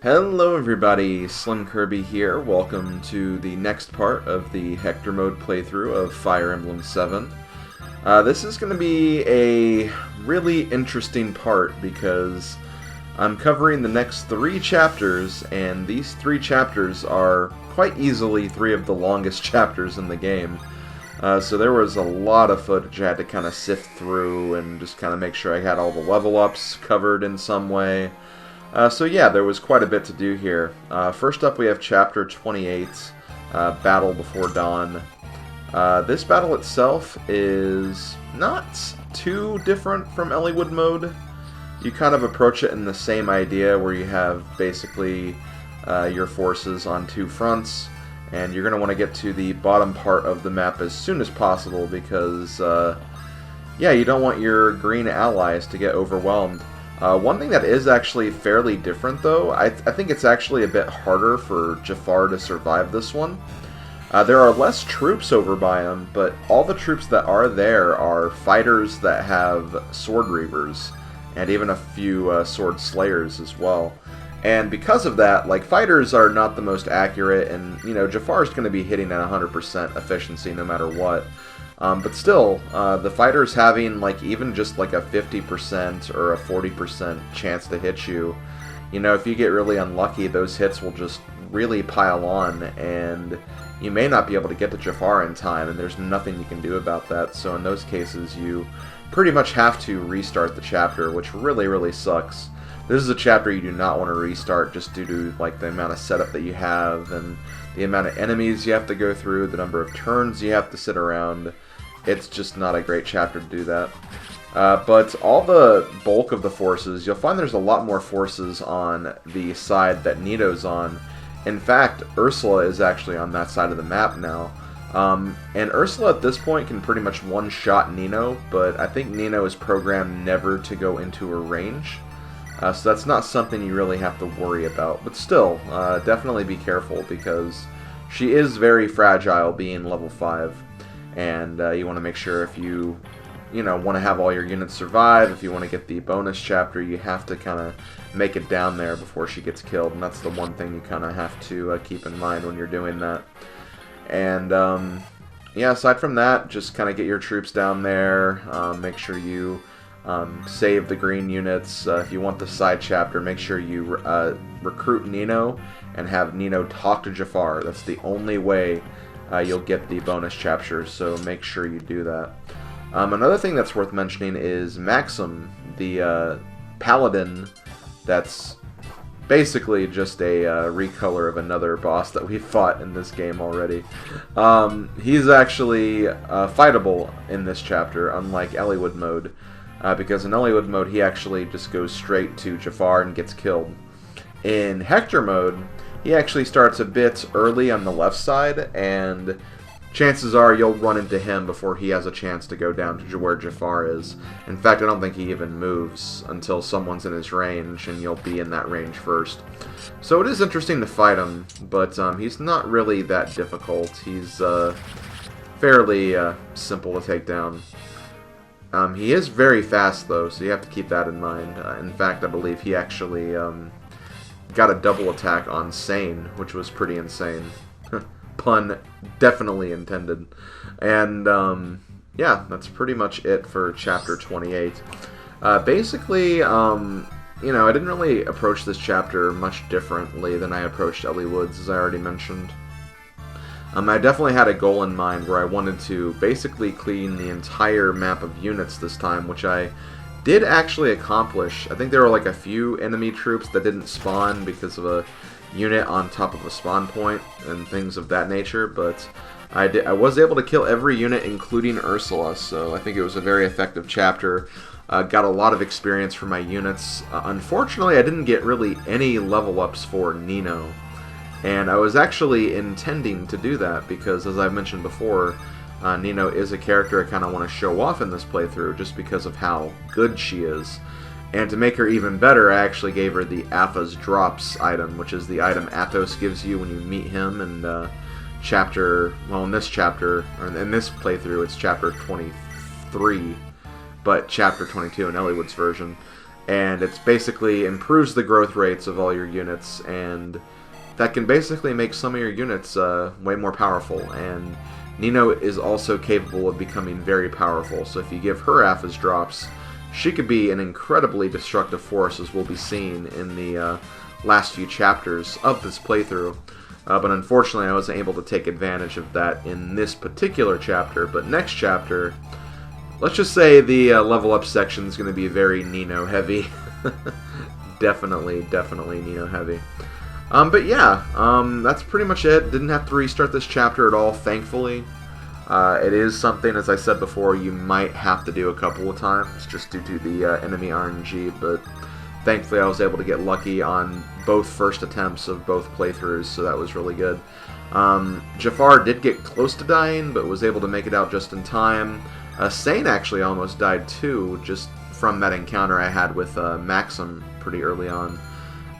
Hello everybody, SlimKirby here. Welcome to the next part of the Hector mode playthrough of Fire Emblem 7. This is going to be a really interesting part because I'm covering the next 3 chapters, and these 3 chapters are quite easily 3 of the longest chapters in the game. So there was a lot of footage I had to kind of sift through and just kind of make sure I had all the level ups covered in some way. So yeah, there was quite a bit to do here. First up we have Chapter 28, Battle Before Dawn. This battle itself is not too different from Elliewood mode. You kind of approach it in the same idea where you have basically your forces on 2 fronts, and you're going to want to get to the bottom part of the map as soon as possible because, yeah, you don't want your green allies to get overwhelmed. One thing that is actually fairly different, though, I think it's actually a bit harder for Jafar to survive this one. There are less troops over by him, but all the troops that are there are fighters that have Sword Reavers, and even a few Sword Slayers as well. And because of that, like, fighters are not the most accurate, and, you know, Jafar's going to be hitting at 100% efficiency no matter what. But still, the fighters having like even just like a 50% or a 40% chance to hit you, you know, if you get really unlucky, those hits will just really pile on, and you may not be able to get to Jafar in time, and there's nothing you can do about that. So in those cases, you pretty much have to restart the chapter, which really sucks. This is a chapter you do not want to restart just due to like the amount of setup that you have and the amount of enemies you have to go through, the number of turns you have to sit around. It's just not a great chapter to do that. But all the bulk of the forces, you'll find there's a lot more forces on the side that Nito's on. In fact, Ursula is actually on that side of the map now. And Ursula at this point can pretty much one-shot Nino, but I think Nino is programmed never to go into her range. So that's not something you really have to worry about. But still, definitely be careful because she is very fragile being level 5. And you want to make sure if you want to have all your units survive, if you want to get the bonus chapter, you have to kind of make it down there before she gets killed. And that's the one thing you kind of have to keep in mind when you're doing that. And yeah, aside from that, just kind of get your troops down there. Make sure you save the green units. If you want the side chapter, make sure you recruit Nino and have Nino talk to Jafar. That's the only way you'll get the bonus chapter, so make sure you do that. Another thing that's worth mentioning is Maxim, the paladin that's basically just a recolor of another boss that we've fought in this game already. He's actually fightable in this chapter, unlike Elliewood mode, because in Elliewood mode he actually just goes straight to Jafar and gets killed. In Hector mode, he actually starts a bit early on the left side, and chances are you'll run into him before he has a chance to go down to where Jafar is. In fact, I don't think he even moves until someone's in his range, and you'll be in that range first. So it is interesting to fight him, but he's not really that difficult. He's fairly simple to take down. He is very fast, though, so you have to keep that in mind. In fact, I believe he actually got a double attack on Sane, which was pretty insane. Pun definitely intended. And yeah, that's pretty much it for Chapter 28. Basically, you know, I didn't really approach this chapter much differently than I approached Elliewood's, as I already mentioned. I definitely had a goal in mind where I wanted to basically clean the entire map of units this time, which I did actually accomplish. I think there were like a few enemy troops that didn't spawn because of a unit on top of a spawn point and things of that nature, but I was able to kill every unit including Ursula, so I think it was a very effective chapter. Got a lot of experience for my units. Unfortunately, I didn't get really any level ups for Nino, and I was actually intending to do that because, as I've mentioned before, Nino is a character I kind of want to show off in this playthrough just because of how good she is. And to make her even better, I actually gave her the Apha's Drops item, which is the item Athos gives you when you meet him in in this chapter, or in this playthrough, it's chapter 23, but chapter 22 in Elliewood's version. and it's basically improves the growth rates of all your units, and that can basically make some of your units way more powerful. And Nino is also capable of becoming very powerful, so if you give her Apha's drops, she could be an incredibly destructive force, as we'll be seeing in the last few chapters of this playthrough. But unfortunately, I wasn't able to take advantage of that in this particular chapter. But next chapter, let's just say the level up section is going to be very Nino heavy. definitely Nino heavy. But yeah, that's pretty much it. Didn't have to restart this chapter at all, thankfully. It is something, as I said before, you might have to do a couple of times, just due to the enemy RNG, but thankfully I was able to get lucky on both first attempts of both playthroughs, so that was really good. Jafar did get close to dying, but was able to make it out just in time. Sane actually almost died too, just from that encounter I had with Maxim pretty early on.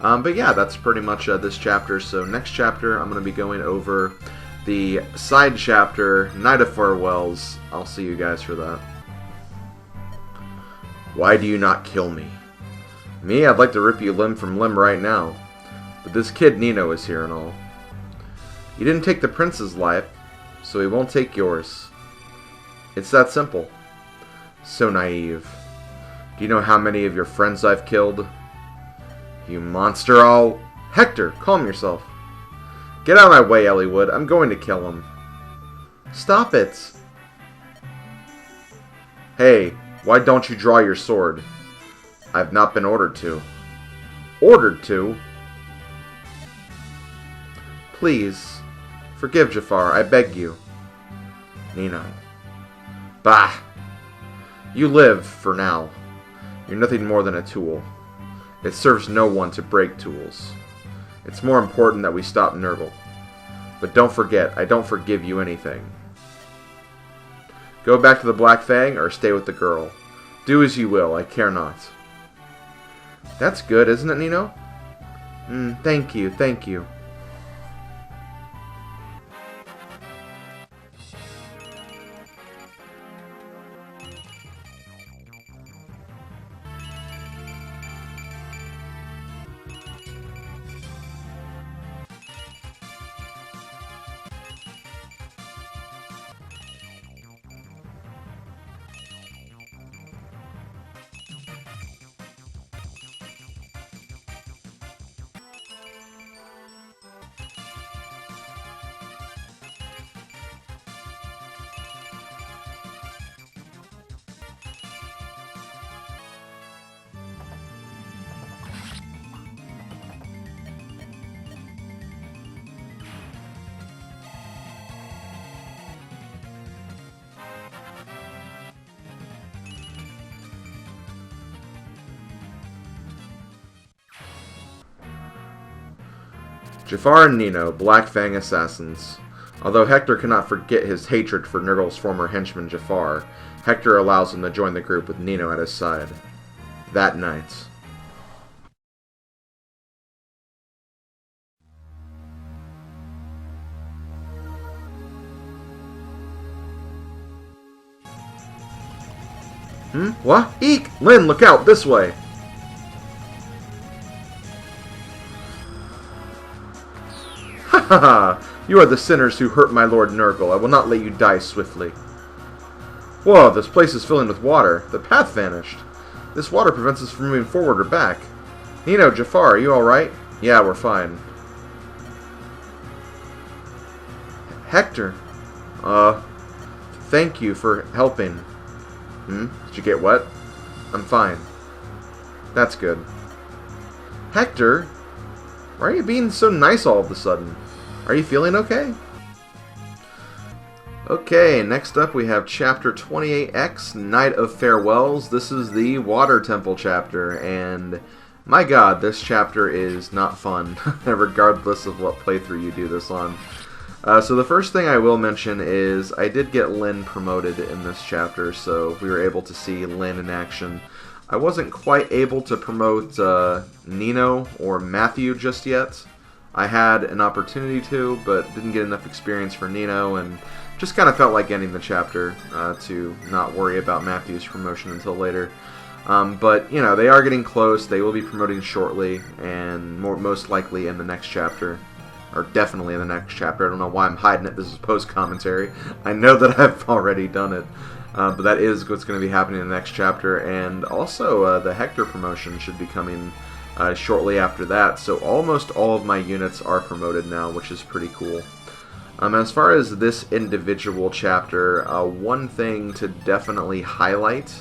But yeah, that's pretty much this chapter. So next chapter, I'm going to be going over the side chapter, Night of Farewells. I'll see you guys for that. Why do you not kill me? Me? I'd like to rip you limb from limb right now. But this kid Nino is here and all. He didn't take the prince's life, so he won't take yours. It's that simple. So naive. Do you know how many of your friends I've killed? You monster, Hector, calm yourself. Get out of my way, Elliewood. I'm going to kill him. Stop it. Hey, why don't you draw your sword? I've not been ordered to. Ordered to? Please, forgive Jafar, I beg you. Nino. Bah! You live, for now. You're nothing more than a tool. It serves no one to break tools. It's more important that we stop Nurgle. But don't forget, I don't forgive you anything. Go back to the Black Fang or stay with the girl. Do as you will, I care not. That's good, isn't it, Nino? Thank you, thank you. Jafar and Nino, Black Fang assassins. Although Hector cannot forget his hatred for Nurgle's former henchman Jafar, Hector allows him to join the group with Nino at his side. That night. What? Eek! Lyn, look out! This way! Ha ha ha! You are the sinners who hurt my Lord Nurgle. I will not let you die swiftly. Whoa, this place is filling with water. The path vanished. This water prevents us from moving forward or back. Nino, Jafar, are you alright? Yeah, we're fine. Hector. Thank you for helping. Did you get wet? I'm fine. That's good. Hector? Why are you being so nice all of a sudden? Are you feeling okay? Okay, next up we have Chapter 28X, Night of Farewells. This is the Water Temple chapter, and my god, this chapter is not fun, regardless of what playthrough you do this on. So the first thing I will mention is I did get Lyn promoted in this chapter, so we were able to see Lyn in action. I wasn't quite able to promote Nino or Matthew just yet. I had an opportunity to, but didn't get enough experience for Nino, and just kind of felt like ending the chapter to not worry about Matthew's promotion until later. But, you know, they are getting close. They will be promoting shortly, and most likely in the next chapter. Or definitely in the next chapter. I don't know why I'm hiding it. This is post-commentary. I know that I've already done it. But that is what's going to be happening in the next chapter. And also, the Hector promotion should be coming shortly after that. So almost all of my units are promoted now, which is pretty cool. As far as this individual chapter, one thing to definitely highlight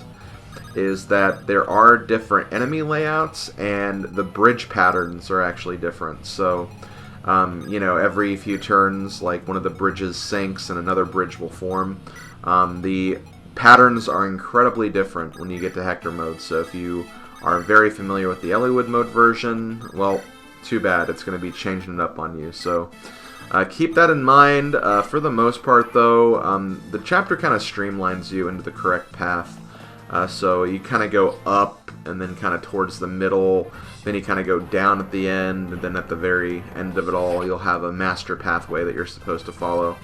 is that there are different enemy layouts, and the bridge patterns are actually different. So, you know, every few turns, like, one of the bridges sinks and another bridge will form. The patterns are incredibly different when you get to Hector mode, so if you are very familiar with the Elliewood mode version, well, too bad, it's going to be changing it up on you. So keep that in mind. For the most part, though, the chapter kind of streamlines you into the correct path. So you kind of go up, and then kind of towards the middle, then you kind of go down at the end, and then at the very end of it all, you'll have a master pathway that you're supposed to follow.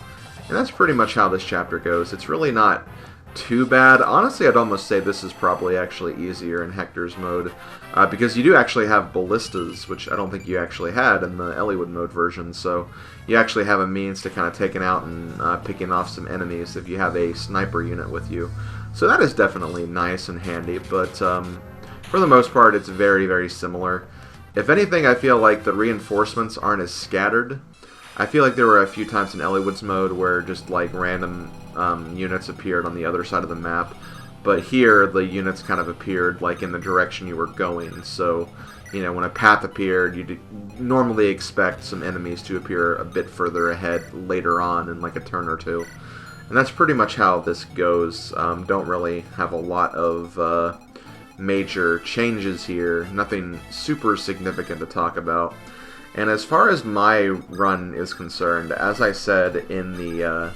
And that's pretty much how this chapter goes. It's really not too bad. Honestly, I'd almost say this is probably actually easier in Hector's mode, because you do actually have ballistas, which I don't think you actually had in the Elliewood mode version, so you actually have a means to kind of taking out and picking off some enemies if you have a sniper unit with you. So that is definitely nice and handy, but for the most part, it's very, very similar. If anything, I feel like the reinforcements aren't as scattered. I feel like there were a few times in Elliewood's mode where just like random units appeared on the other side of the map, but here the units kind of appeared like in the direction you were going. So, you know, when a path appeared, you'd normally expect some enemies to appear a bit further ahead later on in like a turn or two. And that's pretty much how this goes. Don't really have a lot of major changes here. Nothing super significant to talk about. And as far as my run is concerned, as I said in the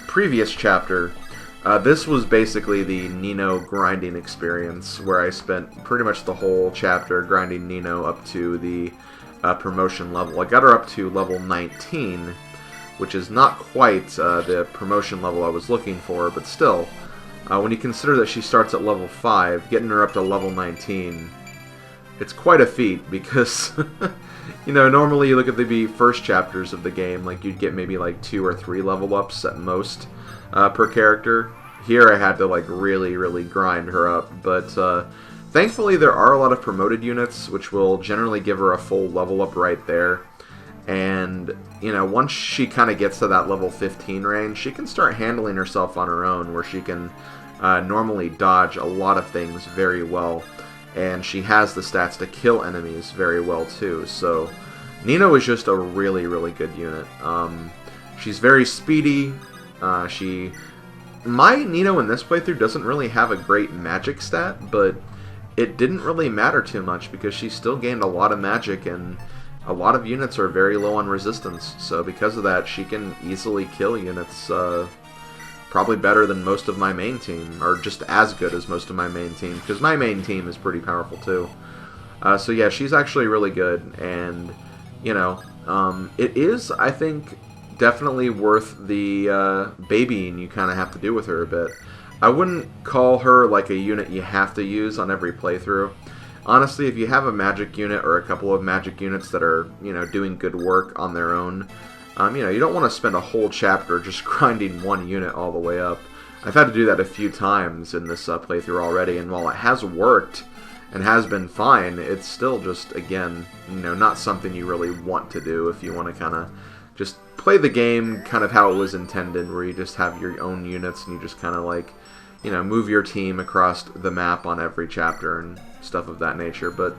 previous chapter, this was basically the Nino grinding experience, where I spent pretty much the whole chapter grinding Nino up to the promotion level. I got her up to level 19, which is not quite the promotion level I was looking for, but still, when you consider that she starts at level 5, getting her up to level 19, it's quite a feat, because you know, normally you look at the first chapters of the game, like you'd get maybe like 2 or 3 level ups at most per character. Here I had to like really, really grind her up, but thankfully there are a lot of promoted units, which will generally give her a full level up right there. And, you know, once she kind of gets to that level 15 range, she can start handling herself on her own, where she can normally dodge a lot of things very well. And she has the stats to kill enemies very well, too. So, Nino is just a really, really good unit. She's very speedy. My Nino in this playthrough doesn't really have a great magic stat, but it didn't really matter too much, because she still gained a lot of magic, and a lot of units are very low on resistance. So because of that, she can easily kill units, probably better than most of my main team, or just as good as most of my main team, because my main team is pretty powerful too. So yeah, she's actually really good, and, you know, it is, I think, definitely worth the babying you kind of have to do with her a bit. I wouldn't call her like a unit you have to use on every playthrough. Honestly, if you have a magic unit or a couple of magic units that are, you know, doing good work on their own, you know, you don't want to spend a whole chapter just grinding one unit all the way up. I've had to do that a few times in this playthrough already, and while it has worked and has been fine, it's still just, again, you know, not something you really want to do if you want to kind of just play the game kind of how it was intended, where you just have your own units and you just kind of like, you know, move your team across the map on every chapter and stuff of that nature. But,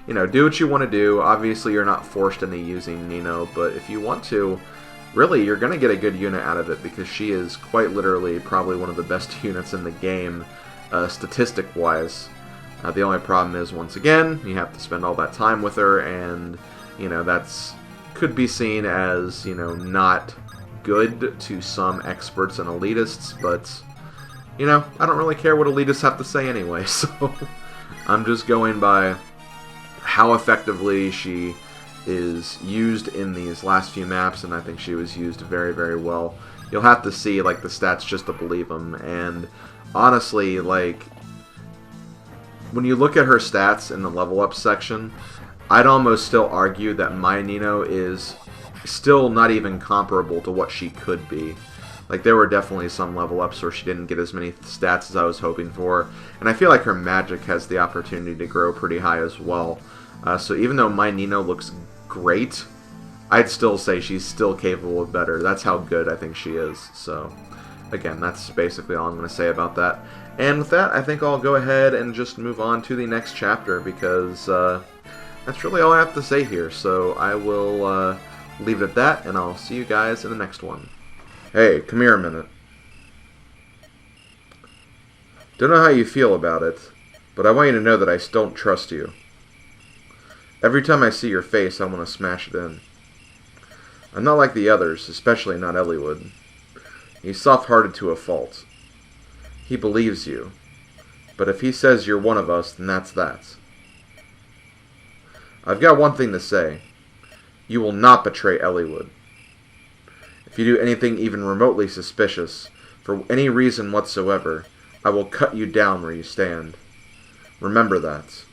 you know, do what you want to do. Obviously, you're not forced into using Nino, but if you want to, really, you're going to get a good unit out of it, because she is quite literally probably one of the best units in the game, statistic-wise. The only problem is, once again, you have to spend all that time with her, and, you know, that's could be seen as, you know, not good to some experts and elitists, but, you know, I don't really care what elitists have to say anyway, so I'm just going by how effectively she is used in these last few maps, and I think she was used very, very well. You'll have to see, like, the stats just to believe them, and honestly, like, when you look at her stats in the level up section, I'd almost still argue that my Nino is still not even comparable to what she could be. Like, there were definitely some level ups where she didn't get as many stats as I was hoping for, and I feel like her magic has the opportunity to grow pretty high as well. So even though my Nino looks great, I'd still say she's still capable of better. That's how good I think she is. So, again, that's basically all I'm going to say about that. And with that, I think I'll go ahead and just move on to the next chapter, because that's really all I have to say here. So I will leave it at that, and I'll see you guys in the next one. Hey, come here a minute. Don't know how you feel about it, but I want you to know that I don't trust you. Every time I see your face, I want to smash it in. I'm not like the others, especially not Elliowood. He's soft-hearted to a fault. He believes you, but if he says you're one of us, then that's that. I've got one thing to say. You will not betray Elliowood. If you do anything even remotely suspicious, for any reason whatsoever, I will cut you down where you stand. Remember that.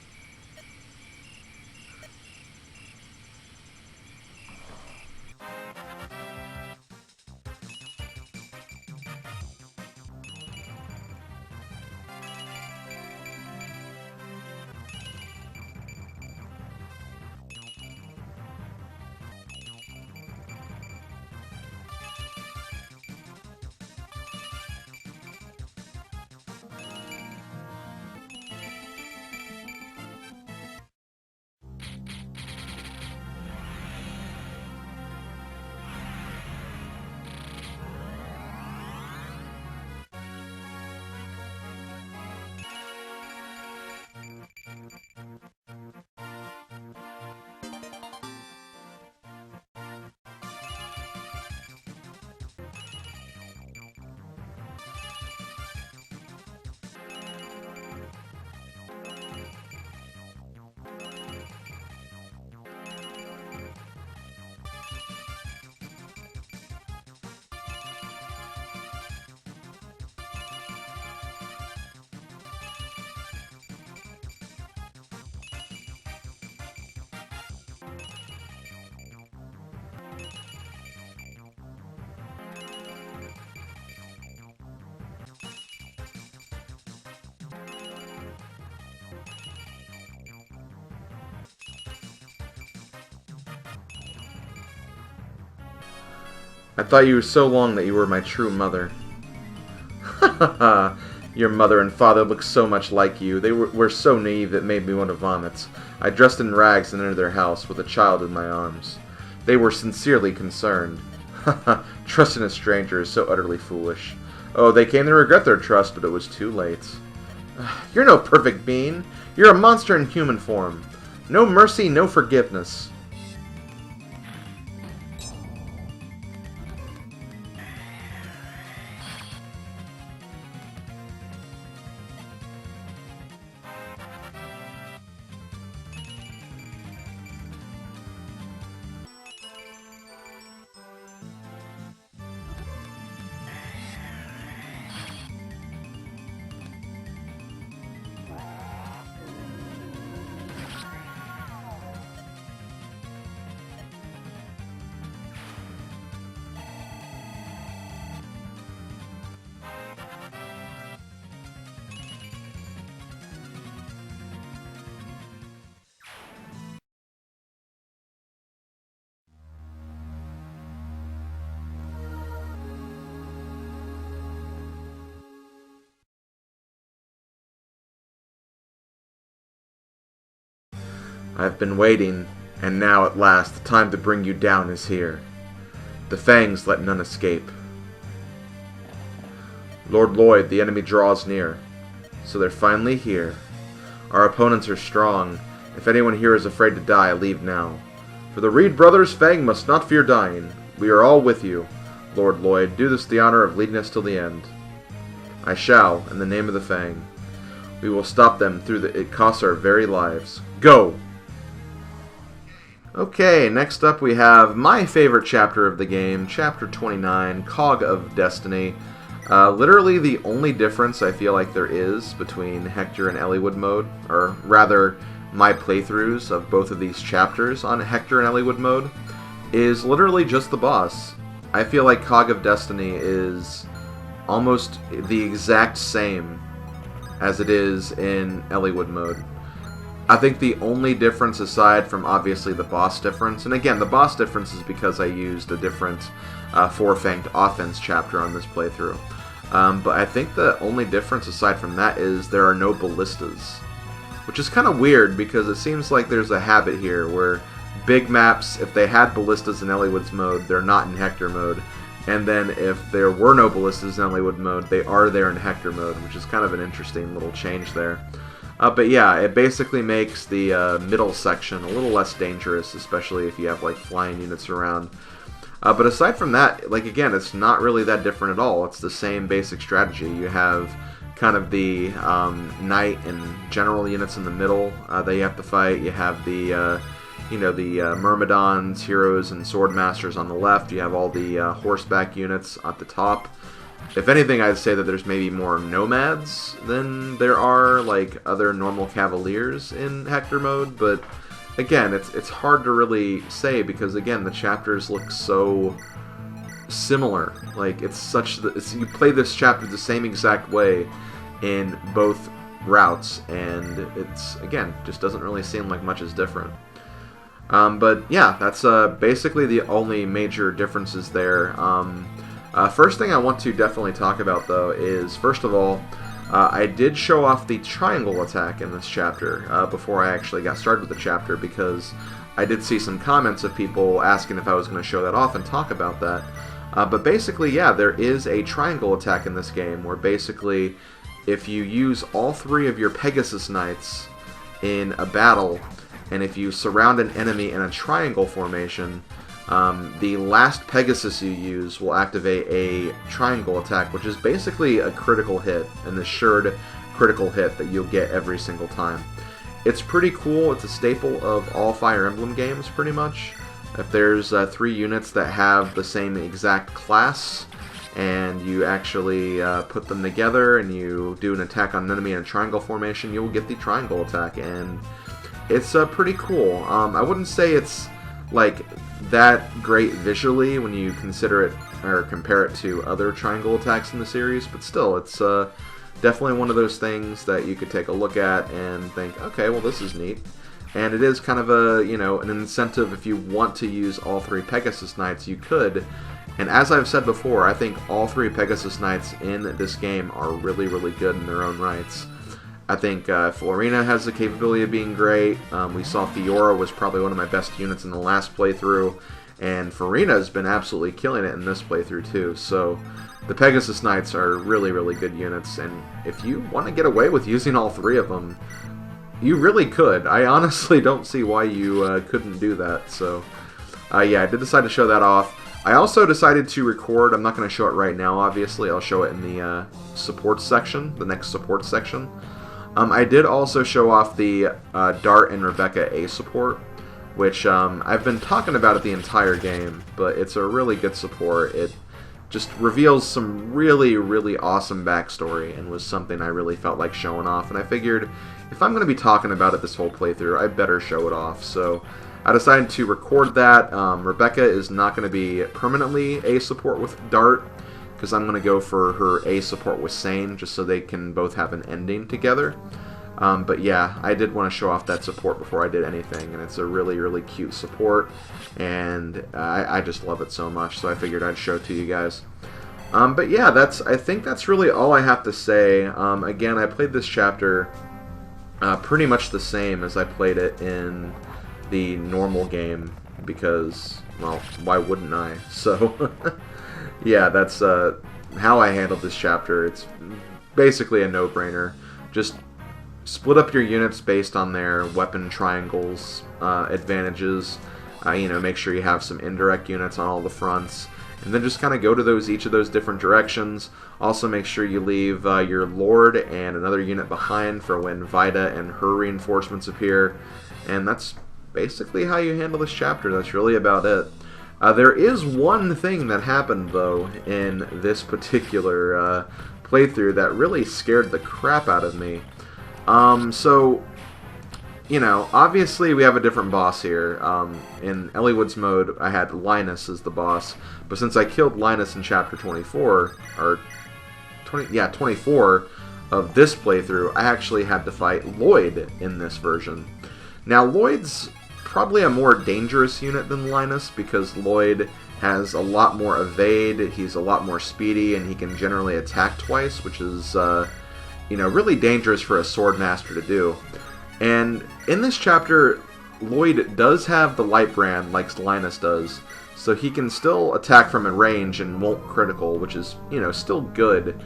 I thought you were so long that you were my true mother. Ha ha ha! Your mother and father look so much like you. They were so naive it made me want to vomit. I dressed in rags and entered their house with a child in my arms. They were sincerely concerned. Ha ha! Trust in a stranger is so utterly foolish. Oh, they came to regret their trust, but it was too late. You're no perfect being. You're a monster in human form. No mercy, no forgiveness. I've been waiting, and now at last the time to bring you down is here. The fangs let none escape. Lord Lloyd, the enemy draws near. So they're finally here. Our opponents are strong. If anyone here is afraid to die, leave now. For the Reed brothers, Fang must not fear dying. We are all with you. Lord Lloyd, do this the honor of leading us till the end. I shall, in the name of the Fang. We will stop them through the... It costs our very lives. Go! Okay, next up we have my favorite chapter of the game, Chapter 29, Cog of Destiny. Literally the only difference I feel like there is between Hector and Elliewood mode, or rather my playthroughs of both of these chapters on Hector and Elliewood mode, is literally just the boss. I feel like Cog of Destiny is almost the exact same as it is in Elliewood mode. I think the only difference, aside from obviously the boss difference, and again, the boss difference is because I used a different Four-Fanged Offense chapter on this playthrough. But I think the only difference aside from that is there are no ballistas. Which is kind of weird because it seems like there's a habit here where big maps, if they had ballistas in Elliewood's mode, they're not in Hector mode. And then if there were no ballistas in Elliewood mode, they are there in Hector mode, which is kind of an interesting little change there. But yeah, it basically makes the middle section a little less dangerous, especially if you have like flying units around. But aside from that, like again, it's not really that different at all. It's the same basic strategy. You have kind of the knight and general units in the middle that you have to fight. You have the the Myrmidons, heroes, and swordmasters on the left. You have all the horseback units at the top. If anything, I'd say that there's maybe more nomads than there are like other normal cavaliers in Hector mode, but again, it's hard to really say because again, the chapters look so similar. Like you play this chapter the same exact way in both routes, and it's again just doesn't really seem like much is different. But yeah, that's basically the only major differences there. First thing I want to definitely talk about, though, is, first of all, I did show off the triangle attack in this chapter before I actually got started with the chapter, because I did see some comments of people asking if I was going to show that off and talk about that. But basically, yeah, there is a triangle attack in this game, where basically, if you use all three of your Pegasus Knights in a battle, and if you surround an enemy in a triangle formation, the last Pegasus you use will activate a triangle attack, which is basically a critical hit, an assured critical hit that you'll get every single time. It's pretty cool. It's a staple of all Fire Emblem games, pretty much. If there's 3 units that have the same exact class, and you actually put them together, and you do an attack on an enemy in a triangle formation, you'll get the triangle attack, and it's pretty cool. I wouldn't say it's like that great visually when you consider it or compare it to other triangle attacks in the series, but still, it's definitely one of those things that you could take a look at and think, okay, well, this is neat. And it is kind of a, an incentive. If you want to use all 3 Pegasus Knights, you could. And as I've said before, I think all 3 Pegasus Knights in this game are really, really good in their own rights. I think Florina has the capability of being great. We saw Fiora was probably one of my best units in the last playthrough, and Farina has been absolutely killing it in this playthrough too. So the Pegasus Knights are really, really good units, and if you want to get away with using all 3 of them, you really could. I honestly don't see why you couldn't do that. So yeah, I did decide to show that off. I also decided to record, I'm not going to show it right now, obviously. I'll show it in the support section, the next support section. I did also show off the Dart and Rebecca A support, which I've been talking about it the entire game, but it's a really good support. It just reveals some really, really awesome backstory and was something I really felt like showing off, and I figured if I'm going to be talking about it this whole playthrough, I better show it off. So I decided to record that. Rebecca is not going to be permanently A support with Dart, because I'm going to go for her A support with Sane, just so they can both have an ending together. But yeah, I did want to show off that support before I did anything, and it's a really, really cute support, and I just love it so much, so I figured I'd show it to you guys. But yeah, I think that's really all I have to say. Again, I played this chapter pretty much the same as I played it in the normal game, because, well, why wouldn't I? So yeah, that's how I handled this chapter. It's basically a no-brainer. Just split up your units based on their weapon triangles advantages. Make sure you have some indirect units on all the fronts, and then just kind of go to each of those different directions. Also make sure you leave your Lord and another unit behind for when Vida and her reinforcements appear. And that's basically how you handle this chapter. That's really about it. There is one thing that happened, though, in this particular playthrough that really scared the crap out of me. So, you know, obviously we have a different boss here. In Elliewood's mode, I had Linus as the boss, but since I killed Linus in Chapter 24, or 24 of this playthrough, I actually had to fight Lloyd in this version. Now, Lloyd's probably a more dangerous unit than Linus, because Lloyd has a lot more evade, he's a lot more speedy, and he can generally attack twice, which is, you know, really dangerous for a Swordmaster to do. And in this chapter, Lloyd does have the Light Brand like Linus does, so he can still attack from a range and won't critical, which is, you know, still good.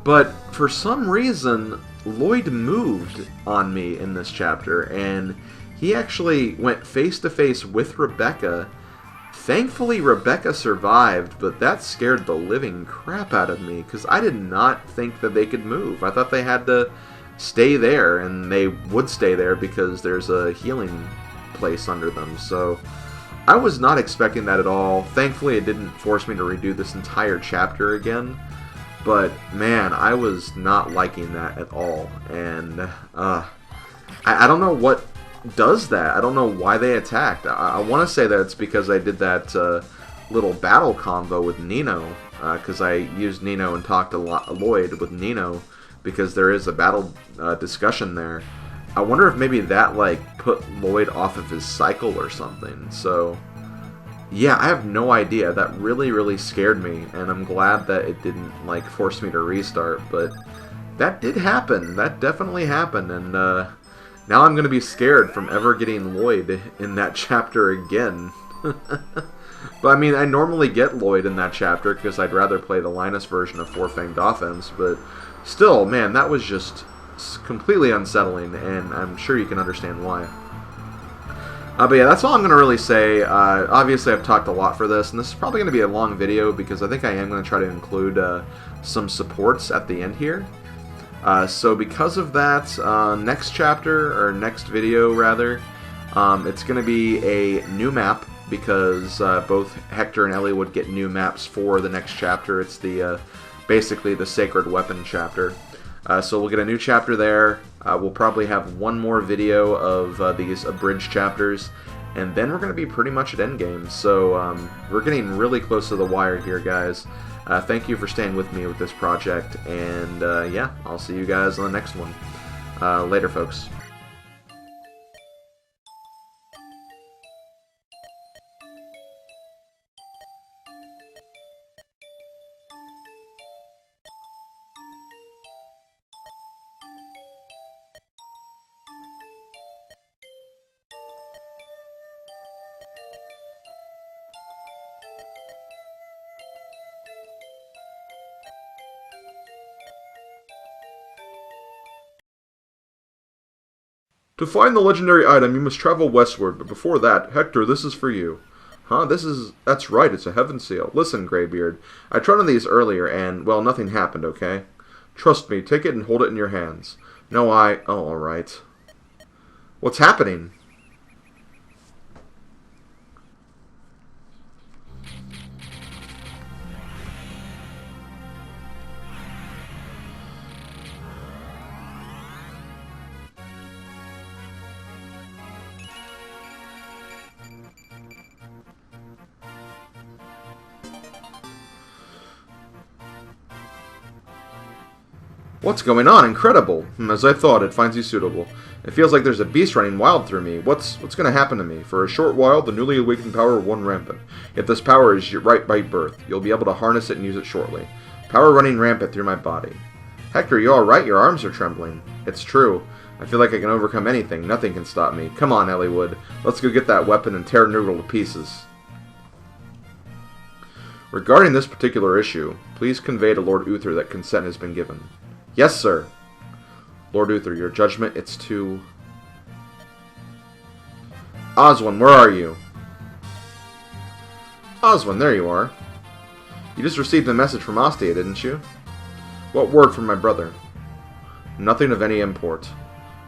But for some reason, Lloyd moved on me in this chapter, and he actually went face-to-face with Rebecca. Thankfully, Rebecca survived, but that scared the living crap out of me, because I did not think that they could move. I thought they had to stay there, and they would stay there because there's a healing place under them. So I was not expecting that at all. Thankfully, it didn't force me to redo this entire chapter again. But, man, I was not liking that at all. And I don't know what does that. I don't know why they attacked. I want to say that it's because I did that little battle combo with Nino, because I used Nino and talked to Lloyd with Nino, because there is a battle discussion there. I wonder if maybe that like put Lloyd off of his cycle or something. So yeah, I have no idea. That really scared me, and I'm glad that it didn't like force me to restart, but that did happen. That definitely happened, and now I'm going to be scared from ever getting Lloyd in that chapter again. But I mean, I normally get Lloyd in that chapter because I'd rather play the Linus version of Four Fanged Offense, but still, man, that was just completely unsettling, and I'm sure you can understand why. But yeah, that's all I'm going to really say. Obviously, I've talked a lot for this, and this is probably going to be a long video because I think I am going to try to include some supports at the end here. So because of that, next chapter, or next video rather, it's going to be a new map, because both Hector and Ellie would get new maps for the next chapter. It's the basically the Sacred Weapon chapter. So we'll get a new chapter there. We'll probably have one more video of these abridged chapters, and then we're going to be pretty much at endgame. So we're getting really close to the wire here, guys. Thank you for staying with me with this project, and yeah, I'll see you guys on the next one. Later, folks. To find the legendary item, you must travel westward, but before that, Hector, this is for you. Huh? That's right, it's a heaven seal. Listen, Greybeard, I tried on these earlier, and, well, nothing happened, okay? Trust me, take it and hold it in your hands. No, oh, alright. What's happening? What's going on? Incredible. As I thought, it finds you suitable. It feels like there's a beast running wild through me. What's going to happen to me? For a short while, the newly awakened power will run rampant. Yet this power is your right by birth. You'll be able to harness it and use it shortly. Power running rampant through my body. Hector, you alright? Your arms are trembling. It's true. I feel like I can overcome anything. Nothing can stop me. Come on, Elliewood. Let's go get that weapon and tear Noodle to pieces. Regarding this particular issue, please convey to Lord Uther that consent has been given. Yes, sir. Lord Uther, your judgment, it's too... Oswin, where are you? Oswin, there you are. You just received a message from Ostia, didn't you? What word from my brother? Nothing of any import.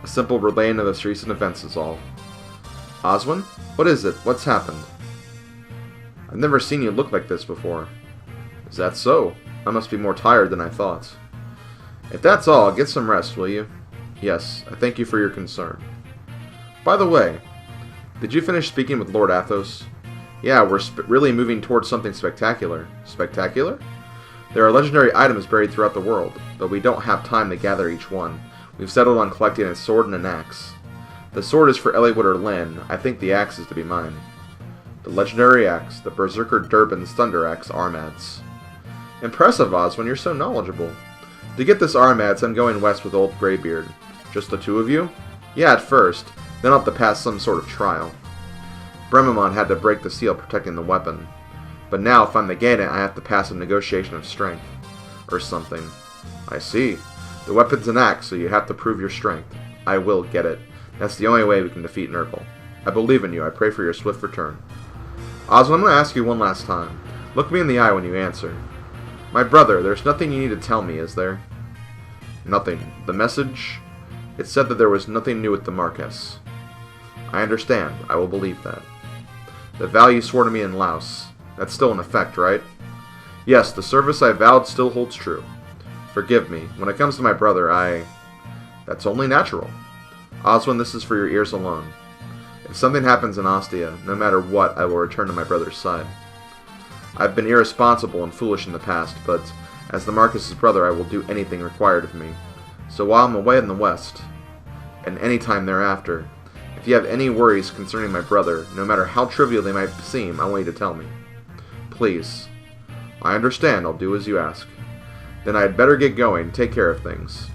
A simple relaying of the recent events is all. Oswin? What is it? What's happened? I've never seen you look like this before. Is that so? I must be more tired than I thought. If that's all, get some rest, will you? Yes, I thank you for your concern. By the way, did you finish speaking with Lord Athos? Yeah, we're really moving towards something spectacular. Spectacular? There are legendary items buried throughout the world, but we don't have time to gather each one. We've settled on collecting a sword and an axe. The sword is for Eliwood or Lynn. I think the axe is to be mine. The legendary axe, the Berserker Durbin's Thunder Axe Armads. Impressive, Oswin, you're so knowledgeable. To get this Armads, I'm going west with Old Greybeard. Just the two of you? Yeah, at first. Then I'll have to pass some sort of trial. Bremamon had to break the seal protecting the weapon. But now, if I'm the Ganet, I have to pass a negotiation of strength. Or something. I see. The weapon's an axe, so you have to prove your strength. I will get it. That's the only way we can defeat Nurgle. I believe in you. I pray for your swift return. Oswald, I'm going to ask you one last time. Look me in the eye when you answer. My brother, there's nothing you need to tell me, is there? Nothing. The message? It said that there was nothing new with the Marquess. I understand. I will believe that. The vow you swore to me in Laos. That's still in effect, right? Yes, the service I vowed still holds true. Forgive me. When it comes to my brother, That's only natural. Oswin, this is for your ears alone. If something happens in Ostia, no matter what, I will return to my brother's side. I've been irresponsible and foolish in the past, but as the Marquess's brother, I will do anything required of me. So while I'm away in the West, and any time thereafter, if you have any worries concerning my brother, no matter how trivial they might seem, I want you to tell me. Please. I understand. I'll do as you ask. Then I had better get going. Take care of things.